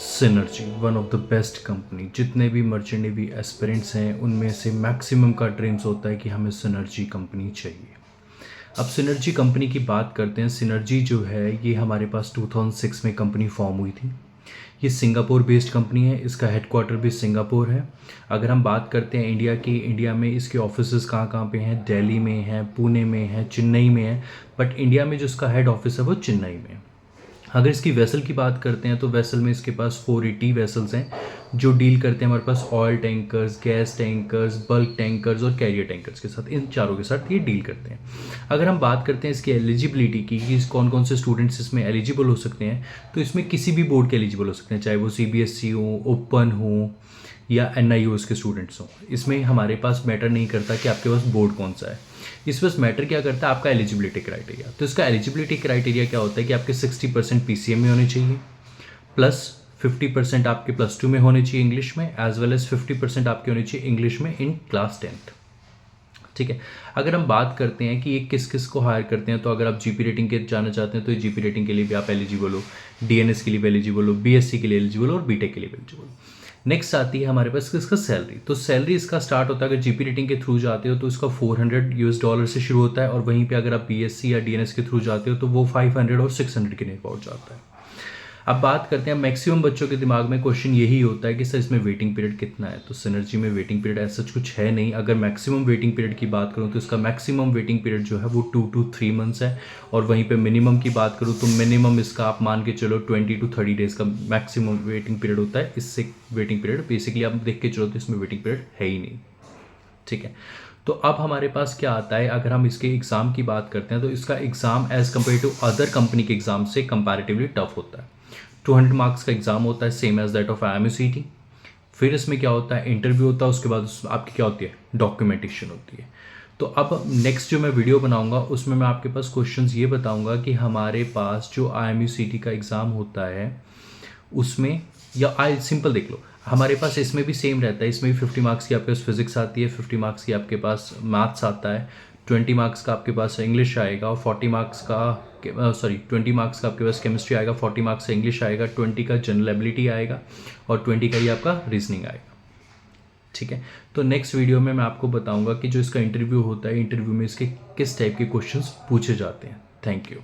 Synergy one of the best company. जितने भी merchant navy aspirants हैं उनमें से मैक्सिमम का ड्रीम्स होता है कि हमें सिनर्जी कंपनी चाहिए। अब सिनर्जी कंपनी की बात करते हैं। सिनर्जी जो है ये हमारे पास 2006 में कंपनी फॉर्म हुई थी। ये सिंगापुर बेस्ड कंपनी है, इसका हेडक्वार्टर भी सिंगापुर है। अगर हम बात करते हैं इंडिया की, इंडिया में इसके ऑफिसेज़ कहाँ कहाँ पे हैं, दिल्ली में है, पुणे में है, चेन्नई में है, बट इंडिया में जो इसका हेड ऑफिस है वो चेन्नई में है। अगर इसकी वेसल की बात करते हैं तो वेसल में इसके पास 480 वेसल्स हैं जो डील करते हैं हमारे पास oil tankers, gas tankers, bulk tankers और कैरियर टैंकर्स के साथ। इन चारों के साथ ये डील करते हैं। अगर हम बात करते हैं इसकी एलिजिबिलिटी की कि कौन कौन से स्टूडेंट्स इसमें एलिजिबल हो सकते हैं, तो इसमें किसी भी बोर्ड के एलिजिबल हो सकते हैं, चाहे वो CBSE हो, ओपन हो या NIOS के स्टूडेंट्स हों। इसमें हमारे पास मैटर नहीं करता कि आपके पास बोर्ड कौन सा है, इस बस मैटर क्या करता है आपका एलिजिबिलिटी क्राइटेरिया। तो इसका एलिजिबिलिटी क्राइटेरिया क्या होता है कि आपके 60% PCM में होने चाहिए, प्लस 50% आपके +2 में होने चाहिए इंग्लिश में, एज वेल एज 50% आपके होने चाहिए इंग्लिश में इन क्लास 10th। ठीक है। अगर हम बात करते हैं कि ये किस किस को हायर करते हैं, तो अगर आप GP रेटिंग के जाना चाहते हैं तो GP रेटिंग के लिए भी आप एलिजिबल हो, DNS के लिए भी एलिजिबल हो, BSc के लिए एलिजिबल हो और BTech के लिए भी एलिजिबल हो। नेक्स्ट आती है हमारे पास इसका सैलरी। तो सैलरी इसका स्टार्ट होता है, अगर GP रेटिंग के थ्रू जाते हो तो इसका $400 से शुरू होता है, और वहीं पे अगर आप BSc या DNS के थ्रू जाते हो तो वो 500 और 600 के लिए पहुंच जाता है। अब बात करते हैं, मैक्सिमम बच्चों के दिमाग में क्वेश्चन यही होता है कि सर इसमें वेटिंग पीरियड कितना है। तो सिनर्जी में वेटिंग पीरियड ऐसा कुछ है नहीं। अगर मैक्सिमम वेटिंग पीरियड की बात करूं तो इसका मैक्सिमम वेटिंग पीरियड जो है वो 2 to 3 मंथ्स है, और वहीं पे मिनिमम की बात करूं तो मिनिमम इसका आप मान के चलो 20 to 30 डेज का मैक्सिमम वेटिंग पीरियड होता है। इससे वेटिंग पीरियड बेसिकली आप देख के चलो तो इसमें वेटिंग पीरियड है ही नहीं। ठीक है। तो अब हमारे पास क्या आता है, अगर हम इसके एग्ज़ाम की बात करते हैं तो इसका exam as compare to other company के एग्ज़ाम से कंपैरेटिवली टफ होता है। 200 मार्क्स का एग्ज़ाम होता है, same as that of IMUCT। फिर इसमें क्या होता है, इंटरव्यू होता है, उसके बाद आपकी क्या होती है, डॉक्यूमेंटेशन होती है। तो अब नेक्स्ट जो मैं वीडियो बनाऊंगा उसमें मैं आपके पास क्वेश्चंस ये बताऊंगा कि हमारे पास जो IMUCT का एग्ज़ाम होता है उसमें, या सिंपल देख लो, हमारे पास इसमें भी सेम रहता है। इसमें भी 50 मार्क्स की आपके पास फिजिक्स आती है, 50 मार्क्स की आपके पास मैथ्स आता है, 20 मार्क्स का आपके पास इंग्लिश आएगा, और 40 मार्क्स का 20 मार्क्स का आपके पास केमिस्ट्री आएगा, 40 मार्क्स का इंग्लिश आएगा, 20 का जनरल एबिलिटी आएगा, और 20 का ही आपका रीजनिंग आएगा। ठीक है। तो नेक्स्ट वीडियो में मैं आपको बताऊंगा कि जो इसका इंटरव्यू होता है, इंटरव्यू में इसके किस टाइप के क्वेश्चंस पूछे जाते हैं। Thank you.